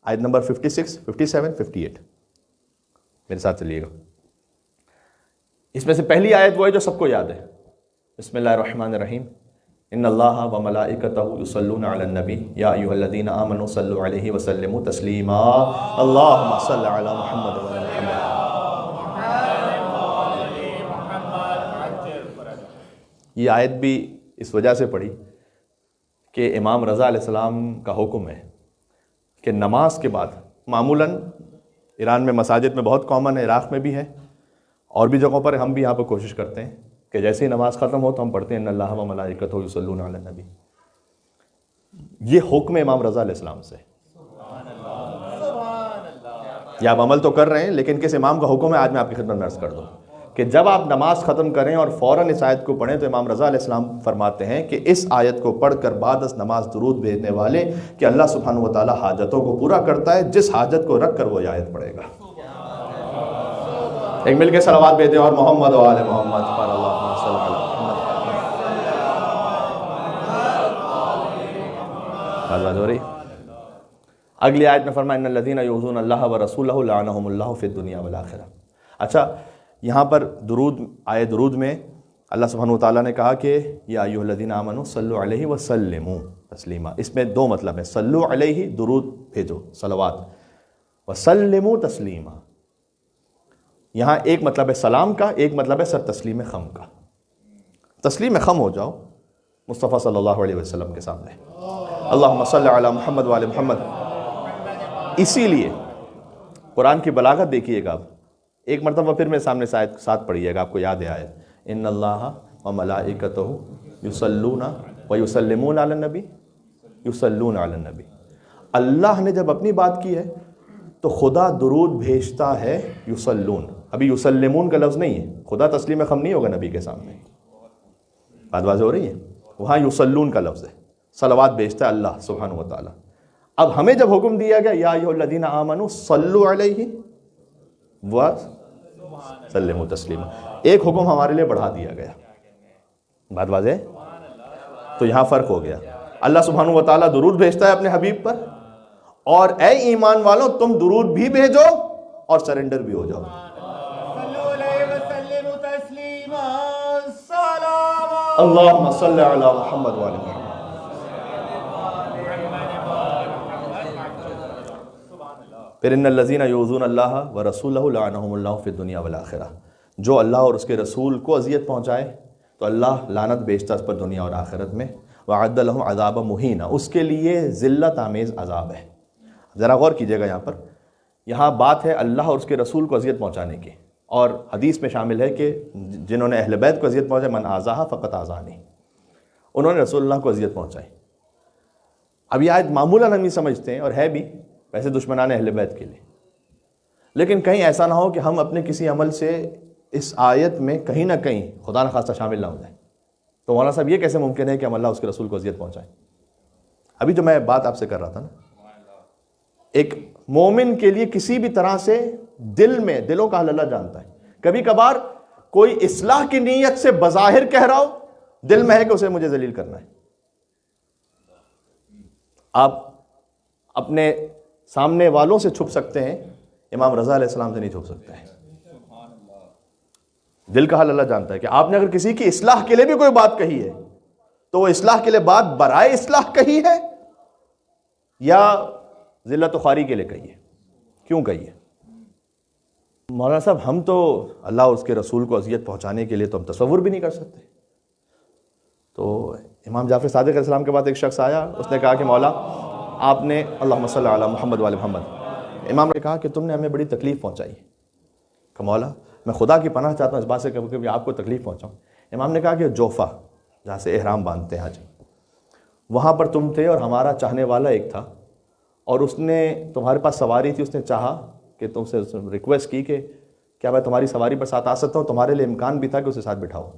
آیت نمبر 56، 57، 58، میرے ساتھ چلیے گا. اس میں سے پہلی آیت وہ ہے جو سب کو یاد ہے. بسم اللہ الرحمن الرحیم. ان اللہ وملائکتہ یصلون علی النبی یا ایھا الذین آمنوا صلوا علیہ وسلموا تسلیما. اللہم صل علی محمد وعلی محمد. یہ آیت بھی اس وجہ سے پڑھی کہ امام رضا علیہ السلام کا حکم ہے کہ نماز کے بعد، معمولاً ایران میں مساجد میں بہت کامن ہے، عراق میں بھی ہے، اور بھی جگہوں پر ہم بھی یہاں پہ کوشش کرتے ہیں کہ جیسے ہی نماز ختم ہو تو ہم پڑھتے ہیں ان اللہ و ملائکتہ یصلون علی النبی. یہ حکم امام رضا علیہ السلام سے. یہ آپ عمل تو کر رہے ہیں، لیکن کس امام کا حکم ہے آج میں آپ کی خدمت میں عرض کر دوں کہ جب آپ نماز ختم کریں اور فوراً اس آیت کو پڑھیں تو امام رضا علیہ السلام فرماتے ہیں کہ اس آیت کو پڑھ کر بعد از نماز درود بھیجنے والے کہ اللہ سبحانہ و تعالیٰ حاجتوں کو پورا کرتا ہے، جس حاجت کو رکھ کر وہ آیت پڑھے گا. ایک مل کے صلوات بھیجیں اور محمد و آل محمد پر اللہم صل علی محمد. بات ہو رہی. اگلی آیت میں فرمایا ان الذین یؤذون اللہ ورسولہ لعنہم اللہ فی الدنیا والآخرہ. اچھا، یہاں پر درود، آئے درود میں اللہ سبحانہ وتعالیٰ نے کہا کہ یا ایھا الذین آمنوا صلوا علیہ وسلموا تسلیما. اس میں 2 مطلب ہیں. صلوا علیہ درود بھیجو، صلوات، وسلموا تسلیما. یہاں ایک مطلب ہے سلام کا، ایک مطلب ہے سر تسلیم خم کا. تسلیم خم ہو جاؤ مصطفیٰ صلی اللہ علیہ وسلم کے سامنے. اللہم صل علی محمد وعلی محمد. اسی لیے قرآن کی بلاغت دیکھیے گا. آپ ایک مرتبہ پھر میرے سامنے ساتھ پڑھیے گا، آپ کو یاد ہے آیت ان اللہ وملائکتہ یصلون ویسلمون علی النبی. یصلون علی النبی. اللہ نے جب اپنی بات کی ہے تو خدا درود بھیجتا ہے یصلون. ابھی یسلمون کا لفظ نہیں ہے، خدا تسلیم خم نہیں ہوگا نبی کے سامنے. بات واضح ہو رہی ہے؟ وہاں یصلون کا لفظ ہے، صلوات بھیجتا ہے اللہ سبحانہ و تعالیٰ. اب ہمیں جب حکم دیا گیا یا ایھا الذین آمنوا صلوا علیہ وسلموا تسلیما، ایک حکم ہمارے لیے بڑھا دیا گیا. بات واضح ہے؟ تو یہاں فرق ہو گیا. اللہ سبحانہ و تعالیٰ درود بھیجتا ہے اپنے حبیب پر، اور اے ایمان والوں تم درود بھی بھیجو اور سرنڈر بھی ہو جاؤ. اللہم صل علی محمد وعلی محمد. پھر ان الذین یؤذون اللہ ورسولہ لعنہم اللہ فی الدنیا والآخرہ. جو اللہ اور اس کے رسول کو اذیت پہنچائے تو اللہ لعنت بھیجتا اس پر دنیا اور آخرت میں. وعد لہم عذابا مہینا، اس کے لیے ذلت آمیز عذاب ہے. ذرا غور کیجئے گا، یہاں بات ہے اللہ اور اس کے رسول کو اذیت پہنچانے کی، اور حدیث میں شامل ہے کہ جنہوں نے اہل بیت کو اذیت پہنچائی من آذاہا فقط آذانی، انہوں نے رسول اللہ کو اذیت پہنچائی. اب یہ آیت معمولاً ہم یہ سمجھتے ہیں، اور ہے بھی ویسے دشمنان اہل بیت کے لیے، لیکن کہیں ایسا نہ ہو کہ ہم اپنے کسی عمل سے اس آیت میں کہیں نہ کہیں خدا نخواستہ شامل نہ ہو جائیں. تو مولانا صاحب یہ کیسے ممکن ہے کہ ہم اللہ اس کے رسول کو اذیت پہنچائیں؟ ابھی جو میں بات آپ سے کر رہا تھا نا، ایک مومن کے لیے کسی بھی طرح سے دلوں کا حال اللہ جانتا ہے. کبھی کبھار کوئی اصلاح کی نیت سے بظاہر کہہ رہا ہو، دل میں ہے کہ اسے مجھے ذلیل کرنا ہے. آپ اپنے سامنے والوں سے چھپ سکتے ہیں، امام رضا علیہ السلام سے نہیں چھپ سکتے ہیں. دل کا حال اللہ جانتا ہے کہ آپ نے اگر کسی کی اصلاح کے لیے بھی کوئی بات کہی ہے تو وہ اصلاح کے لیے بات برائے اصلاح کہی ہے یا ذلت و خواری کے لیے کہی ہے، کیوں کہی ہے؟ مولانا صاحب ہم تو اللہ اور اس کے رسول کو اذیت پہنچانے کے لیے تو ہم تصور بھی نہیں کر سکتے. تو امام جعفر صادق علیہ السلام کے بعد ایک شخص آیا، اس نے کہا کہ مولا آپ نے اللہم صلی علی محمد وعلی محمد. امام نے کہا کہ تم نے ہمیں بڑی تکلیف پہنچائی، کہ مولا میں خدا کی پناہ چاہتا ہوں اس بات سے کہ کبھی آپ کو تکلیف پہنچاؤں. امام نے کہا کہ جوفہ جہاں سے احرام باندھتے ہیں حج، وہاں پر تم تھے اور ہمارا چاہنے والا ایک تھا، اور اس نے تمہارے پاس سواری تھی، اس نے چاہا کہ تم سے ریکویسٹ کی کہ کیا میں تمہاری سواری پر ساتھ آ سکتا ہوں. تمہارے لیے امکان بھی تھا کہ اسے ساتھ بٹھاؤ،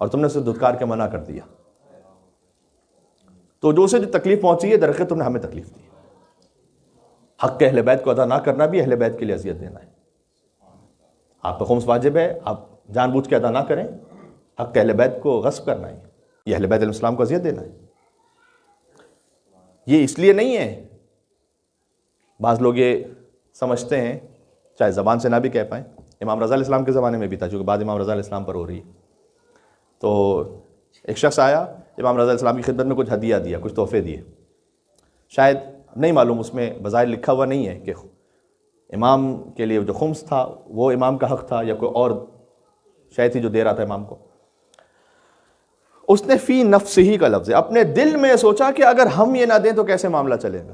اور تم نے اسے دھتکار کے منع کر دیا. تو جو اسے جو تکلیف پہنچی ہے درحقیقت تم نے ہمیں تکلیف دی. حق اہل بیت کو ادا نہ کرنا بھی اہل بیت کے لیے اذیت دینا ہے. آپ پر خمس واجب ہے، آپ جان بوجھ کے ادا نہ کریں. حق اہل بیت کو غصب کرنا ہے، یہ اہل بیت علیہ السلام کو اذیت دینا ہے. یہ اس لیے نہیں ہے، بعض لوگ یہ سمجھتے ہیں، چاہے زبان سے نہ بھی کہہ پائیں. امام رضا علیہ السلام کے زمانے میں بھی تھا، چونکہ بعد امام رضا علیہ السلام پر ہو رہی ہے. تو ایک شخص آیا امام رضا علیہ السلام کی خدمت میں، کچھ ہدیہ دیا، کچھ تحفے دیے. شاید نہیں معلوم، اس میں بظاہر لکھا ہوا نہیں ہے کہ امام کے لیے جو خمس تھا وہ امام کا حق تھا یا کوئی اور شاید تھی جو دے رہا تھا امام کو. اس نے فی نفس ہی کا لفظ ہے، اپنے دل میں سوچا کہ اگر ہم یہ نہ دیں تو کیسے معاملہ چلے گا.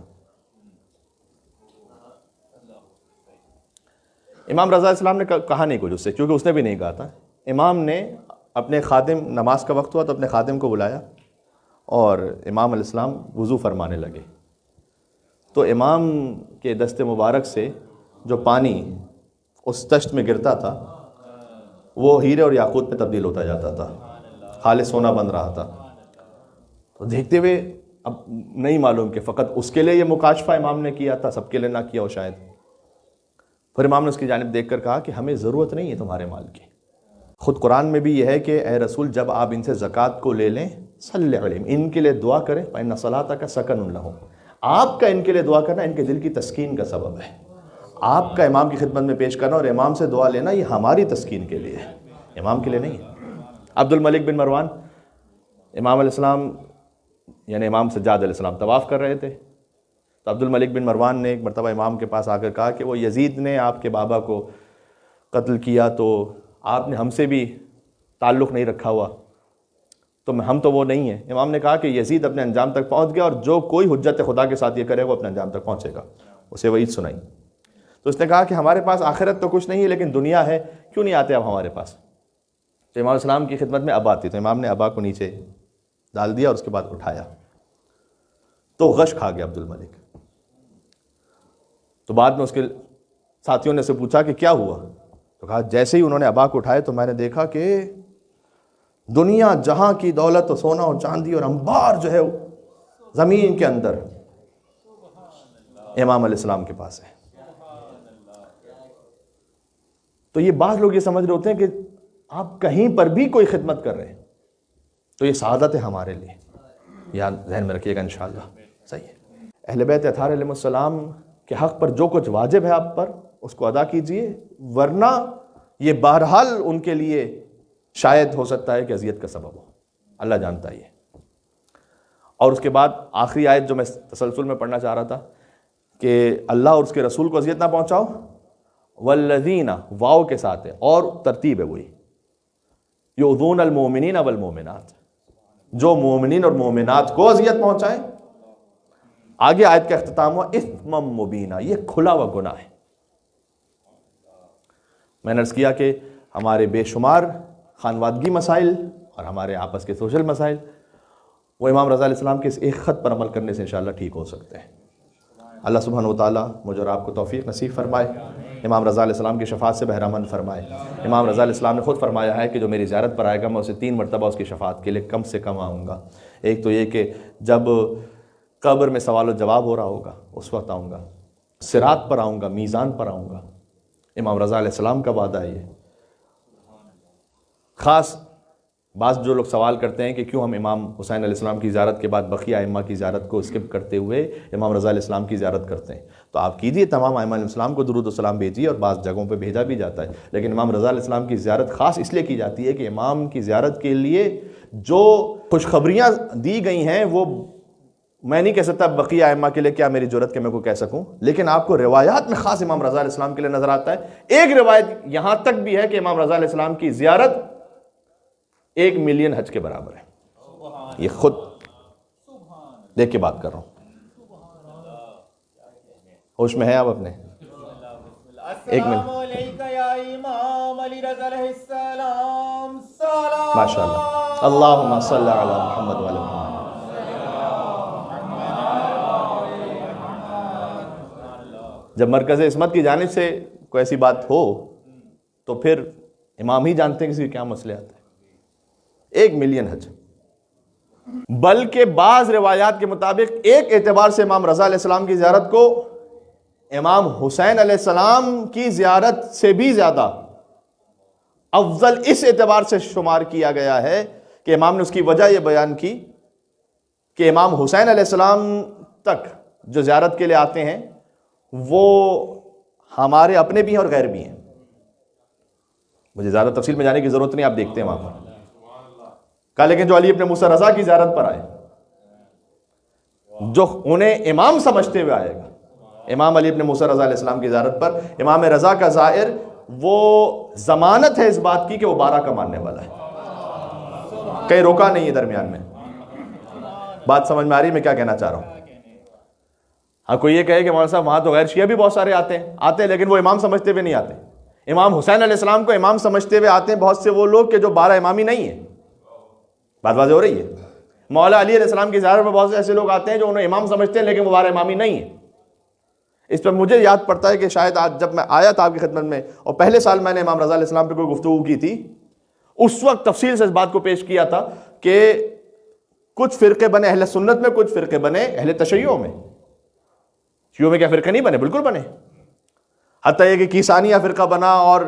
امام رضا علیہ السلام نے کہا نہیں کچھ اس سے، کیونکہ اس نے بھی نہیں کہا تھا. امام نے اپنے خادم، نماز کا وقت ہوا تو اپنے خادم کو بلایا اور امام علیہ السلام وضو فرمانے لگے. تو امام کے دست مبارک سے جو پانی اس تشت میں گرتا تھا وہ ہیرے اور یاقوت میں تبدیل ہوتا جاتا تھا، خالص سونا بن رہا تھا. تو دیکھتے ہوئے اب نہیں معلوم کہ فقط اس کے لیے یہ مکاشفہ امام نے کیا تھا، سب کے لیے نہ کیا ہو شاید. پھر امام نے اس کی جانب دیکھ کر کہا کہ ہمیں ضرورت نہیں ہے تمہارے مال کی. خود قرآن میں بھی یہ ہے کہ اے رسول جب آپ ان سے زکوٰۃ کو لے لیں صلی علیہم، ان کے لیے دعا کریں، فإن صلاتک سکن لہم. آپ کا ان کے لیے دعا کرنا ان کے دل کی تسکین کا سبب ہے. آپ کا امام کی خدمت میں پیش کرنا اور امام سے دعا لینا یہ ہماری تسکین کے لیے ہے، امام کے لیے نہیں ہے. عبد الملک بن مروان، امام علیہ السلام یعنی امام سجاد علیہ السلام طواف کر رہے تھے. تو عبد الملک بن مروان نے ایک مرتبہ امام کے پاس آ کر کہا کہ وہ یزید نے آپ کے بابا کو قتل کیا تو آپ نے ہم سے بھی تعلق نہیں رکھا ہوا، تو ہم تو وہ نہیں ہیں. امام نے کہا کہ یزید اپنے انجام تک پہنچ گیا، اور جو کوئی حجت خدا کے ساتھ یہ کرے وہ اپنے انجام تک پہنچے گا. اسے وعید سنائی. تو اس نے کہا کہ ہمارے پاس آخرت تو کچھ نہیں ہے لیکن دنیا ہے، کیوں نہیں آتے اب ہمارے پاس. تو امام السلام کی خدمت میں ابا تھی، تو امام نے ابا کو نیچے ڈال دیا اور اس کے بعد اٹھایا. تو غش کھا گیا عبد الملک. تو بعد میں اس کے ساتھیوں نے سے پوچھا کہ کیا ہوا. تو کہا جیسے ہی انہوں نے ابا کو اٹھائے تو میں نے دیکھا کہ دنیا جہاں کی دولت و سونا اور چاندی اور انبار جو ہے زمین کے اندر امام علیہ السلام کے پاس ہے. تو یہ بعض لوگ یہ سمجھ رہے ہوتے ہیں کہ آپ کہیں پر بھی کوئی خدمت کر رہے ہیں تو یہ سعادت ہے ہمارے لیے. یاد ذہن میں رکھیے گا انشاءاللہ. صحیح ہے. اہل بیت اطہار علیہ السلام کے حق پر جو کچھ واجب ہے آپ پر اس کو ادا کیجئے، ورنہ یہ بہرحال ان کے لیے شاید ہو سکتا ہے کہ اذیت کا سبب ہو. اللہ جانتا ہے یہ. اور اس کے بعد آخری آیت جو میں تسلسل میں پڑھنا چاہ رہا تھا کہ اللہ اور اس کے رسول کو اذیت نہ پہنچاؤ. والذین واو کے ساتھ ہے اور ترتیب ہے وہی، یؤذون المؤمنین والمؤمنات، جو مومنین اور مومنات کو اذیت پہنچائیں. آگے آیت کا اختتام ہوا اثما مبینہ، یہ کھلا ہوا گناہ ہے. میں نے عرض کیا کہ ہمارے بے شمار خانوادگی مسائل اور ہمارے آپس کے سوشل مسائل وہ امام رضا علیہ السلام کے اس ایک خط پر عمل کرنے سے انشاءاللہ ٹھیک ہو سکتے ہیں. اللہ سبحانہ و تعالیٰ مجھے اور آپ کو توفیق نصیب فرمائے، امام رضا علیہ السلام کی شفاعت سے بہرامند فرمائے. امام رضا علیہ السلام نے خود فرمایا ہے کہ جو میری زیارت پر آئے گا میں اسے 3 مرتبہ اس کی شفاعت کے لیے کم سے کم آؤں گا. ایک تو یہ کہ جب قبر میں سوال و جواب ہو رہا ہوگا اس وقت آؤں گا، صراط پر آؤں گا، میزان پر آؤں گا. امام رضا علیہ السلام کا وعدہ ہے یہ. خاص بعض جو لوگ سوال کرتے ہیں کہ کیوں ہم امام حسین علیہ السلام کی زیارت کے بعد بقیہ ائمہ کی زیارت کو اسکپ کرتے ہوئے امام رضا علیہ السلام کی زیارت کرتے ہیں. تو آپ کیجئے، تمام ائمہ علیہ السلام کو درود و سلام بھیجیے، اور بعض جگہوں پہ بھیجا بھی جاتا ہے. لیکن امام رضا علیہ السلام کی زیارت خاص اس لیے کی جاتی ہے کہ امام کی زیارت کے لیے جو خوشخبریاں دی گئی ہیں وہ میں نہیں کہہ سکتا بقیہ ائمہ کے لیے، کیا میری جرت کہ میں کو کہہ سکوں، لیکن آپ کو روایات میں خاص امام رضا علیہ السلام کے لیے نظر آتا ہے. ایک روایت یہاں تک بھی ہے کہ امام رضا علیہ السلام کی زیارت 1 ملین حج کے برابر ہے. یہ خود دیکھ کے بات کر رہا ہوں. ہوش میں ہے آپ اپنے؟ ایک منٹ. السلام علیکہ یا امام علی رضا علیہ السلام. سلام. ماشاء اللہ. اللہم صلی علی محمد وعلی محمد. جب مرکز عصمت کی جانب سے کوئی ایسی بات ہو تو پھر امام ہی جانتے ہیں کسی کے کیا مسئلے آتے ہیں. 1 ملین حج. بلکہ بعض روایات کے مطابق ایک اعتبار سے امام رضا علیہ السلام کی زیارت کو امام حسین علیہ السلام کی زیارت سے بھی زیادہ افضل اس اعتبار سے شمار کیا گیا ہے کہ امام نے اس کی وجہ یہ بیان کی کہ امام حسین علیہ السلام تک جو زیارت کے لیے آتے ہیں وہ ہمارے اپنے بھی ہیں اور غیر بھی ہیں. مجھے زیادہ تفصیل میں جانے کی ضرورت نہیں, آپ دیکھتے ہیں وہاں پر. کہا لیکن جو علی ابن موسیٰ رضا کی زیارت پر آئے, جو انہیں امام سمجھتے ہوئے آئے گا, امام علی ابن موسیٰ رضا علیہ السلام کی زیارت پر امام رضا کا زائر وہ ضمانت ہے اس بات کی کہ وہ 12 کا ماننے والا ہے, کہیں روکا نہیں ہے درمیان میں. بات سمجھ میں آ رہی ہے میں کیا کہنا چاہ رہا ہوں؟ ہاں کوئی یہ کہے کہ مولانا صاحب وہاں تو غیر شیعہ بھی بہت سارے آتے ہیں لیکن وہ امام سمجھتے ہوئے نہیں آتے. امام حسین علیہ السلام کو امام سمجھتے ہوئے آتے ہیں بہت سے وہ لوگ کہ جو 12 امامی نہیں ہیں. بات واضح ہو رہی ہے؟ مولا علی علیہ السلام کی زیارت میں بہت سے ایسے لوگ آتے ہیں جو انہیں امام سمجھتے ہیں لیکن وہ 12 امامی نہیں ہیں. اس پر مجھے یاد پڑتا ہے کہ شاید آج جب میں آیا تھا آپ کی خدمت میں اور پہلے سال میں نے امام رضا علیہ السلام پہ کوئی گفتگو کی تھی, اس وقت تفصیل سے اس بات کو پیش کیا تھا کہ کچھ فرقے بنے اہل سنت میں, کچھ فرقے بنے اہل تشیع میں. شیعوں میں کیا فرقے نہیں بنے؟ بالکل بنے. حتیٰ یہ کہ کیسانیہ فرقہ بنا اور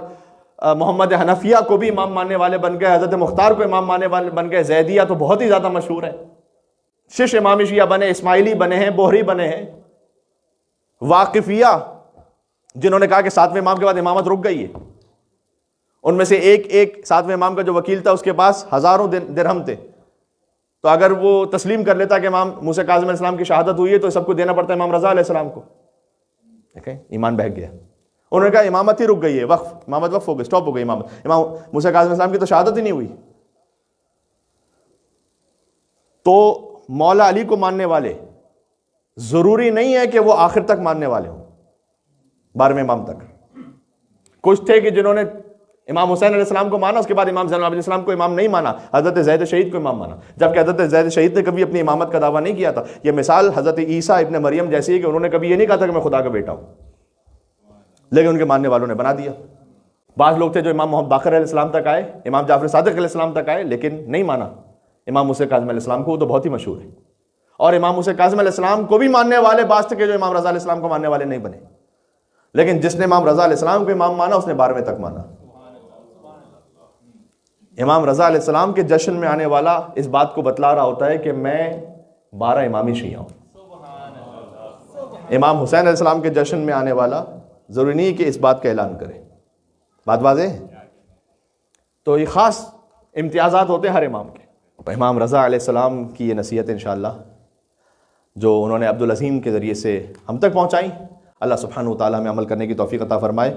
محمد حنفیہ کو بھی امام ماننے والے بن گئے, حضرت مختار کو امام ماننے والے بن گئے. زیدیہ تو بہت ہی زیادہ مشہور ہے. شش امام شیعہ بنے, اسماعیلی بنے ہیں, بوہری بنے ہیں, واقفیہ جنہوں نے کہا کہ 7ویں امام کے بعد امامت رک گئی ہے. ان میں سے ایک 7ویں امام کا جو وکیل تھا اس کے پاس ہزاروں درہم تھے, تو اگر وہ تسلیم کر لیتا کہ امام موسیٰ کاظم علیہ السلام کی شہادت ہوئی ہے تو سب کو دینا پڑتا ہے امام رضا علیہ السلام کو. دیکھیں ایمان بہک گیا. انہوں نے کہا امامت ہی رک گئی ہے, امامت وقف ہو گئی, سٹاپ ہو گئی امامت. امام موسیٰ کاظم علیہ السلام کی تو شہادت ہی نہیں ہوئی. تو مولا علی کو ماننے والے ضروری نہیں ہے کہ وہ آخر تک ماننے والے ہوں, 12ویں امام تک. کچھ تھے کہ جنہوں نے امام حسین علیہ السلام کو مانا, اس کے بعد امام زین علیہ السلام کو امام نہیں مانا, حضرت زید شہید کو امام مانا, جبکہ حضرت زید شہید نے کبھی اپنی امامت کا دعویٰ نہیں کیا تھا. یہ مثال حضرت عیسیٰ ابن مریم جیسی ہے کہ انہوں نے کبھی یہ نہیں کہا تھا کہ میں خدا کا بیٹا ہوں, لیکن ان کے ماننے والوں نے بنا دیا. بعض لوگ تھے جو امام محمد باقر علیہ السلام تک آئے, امام جعفر صادق علیہ السلام تک آئے, لیکن نہیں مانا امام موسیٰ کاظم علیہ السلام کو. وہ تو بہت ہی مشہور ہے. اور امام موسیٰ کاظم علیہ السلام کو بھی ماننے والے بعض تھے کہ جو امام رضا علیہ السلام کو ماننے والے نہیں بنے, لیکن جس نے امام رضا علیہ السلام کو امام مانا اس نے 12ویں تک مانا. امام رضا علیہ السلام کے جشن میں آنے والا اس بات کو بتلا رہا ہوتا ہے کہ میں 12 امامی شیعہ ہوں. امام حسین علیہ السلام کے جشن میں آنے والا ضروری نہیں کہ اس بات کا اعلان کرے. بات واضح ہے؟ تو یہ خاص امتیازات ہوتے ہیں ہر امام کے. امام رضا علیہ السلام کی یہ نصیحت انشاءاللہ جو انہوں نے عبدالعظیم کے ذریعے سے ہم تک پہنچائیں, اللہ سبحانہ و تعالیٰ ہمیں عمل کرنے کی توفیق عطا فرمائے.